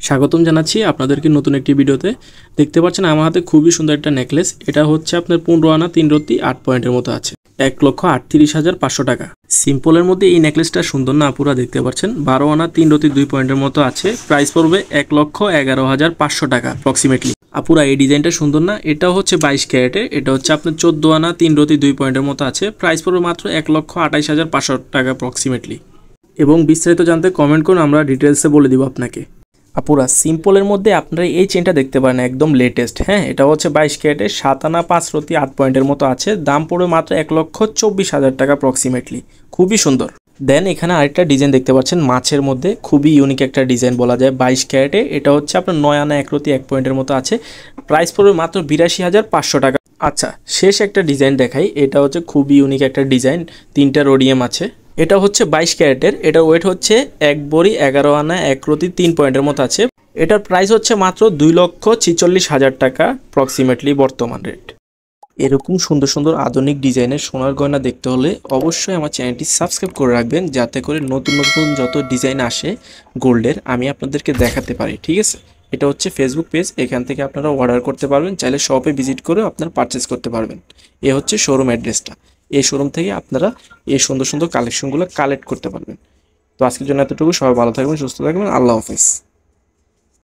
স্বাগতম জানাচ্ছি আপনাদেরকে নতুন একটি ভিডিওতে। দেখতে পাচ্ছেন আমার হাতে খুবই সুন্দর একটা নেকলেস। এটা হচ্ছে আপনার 15 আনা 3 রত্তি 8 পয়েন্টের মতো আছে, 1,38,500 টাকা। সিম্পলের মধ্যে এই নেকলেসটা সুন্দর না আপুরা? দেখতে পাচ্ছেন 12 আনা 3 রত্তি 2 পয়েন্টের মতো আছে। প্রাইস পড়বে 1,11,500 টাকা অ্যাপ্রক্সিমেটলি। আপুরা এই ডিজাইনটা সুন্দর না? এটা হচ্ছে 22 ক্যারেটের। এটা হচ্ছে আপনার 14 আনা 3 রত্তি 2 পয়েন্টের মতো আছে। প্রাইস পড়বে মাত্র 1,28,500 টাকা অ্যাপ্রক্সিমেটলি। এবং বিস্তারিত জানতে কমেন্ট করুন, আমরা ডিটেলসে বলে দিব আপনাকে। আপুরা সিম্পলের মধ্যে আপনারা এই চেনটা দেখতে পারেন, একদম লেটেস্ট। হ্যাঁ, এটা হচ্ছে 22 ক্যারেটের, 7 আনা 5 রত্তি 8 পয়েন্টের মতো আছে। দাম পড়বে মাত্র 1,24,000 টাকা অ্যাপ্রক্সিমেটলি। খুবই সুন্দর। দেন এখানে আরেকটা ডিজাইন দেখতে পাচ্ছেন মাছের মধ্যে, খুবই ইউনিক একটা ডিজাইন বলা যায়। 22 ক্যারেটে, এটা হচ্ছে আপনার 9 আনা 1 রত্তি 1 পয়েন্টের মতো আছে। প্রাইস পড়বে মাত্র 82,500 টাকা। আচ্ছা, শেষ একটা ডিজাইন দেখাই। এটা হচ্ছে খুবই ইউনিক একটা ডিজাইন, 3টা রোডিয়াম আছে। এটা হচ্ছে 22 ক্যারেটের। এটা ওয়েট হচ্ছে 1 বড়ি 11 আনা 1 রত্তি 3 পয়েন্টের মতো আছে। এটার প্রাইস হচ্ছে মাত্র 2,46,000 টাকা অ্যাপ্রক্সিমেটলি বর্তমান রেট। এরকম সুন্দর সুন্দর আধুনিক ডিজাইনের সোনার গয়না দেখতে হলে অবশ্যই আমার চ্যানেলটি সাবস্ক্রাইব করে রাখবেন, যাতে করে নতুন নতুন যত ডিজাইন আসে গোল্ডের আমি আপনাদেরকে দেখাতে পারি। ঠিক আছে, এটা হচ্ছে ফেসবুক পেজ, এখান থেকে আপনারা অর্ডার করতে পারবেন, চাইলে শপে ভিজিট করে আপনারা পারচেস করতে পারবেন। এ হচ্ছে শোরুম অ্যাড্রেসটা। এই শোরুম থেকে আপনারা এই সুন্দর সুন্দর কালেকশনগুলো কালেক্ট করতে পারবেন। তো আজকের জন্য এতটুকু। সবাই ভালো থাকবেন, সুস্থ থাকবেন। আল্লাহ হাফেজ।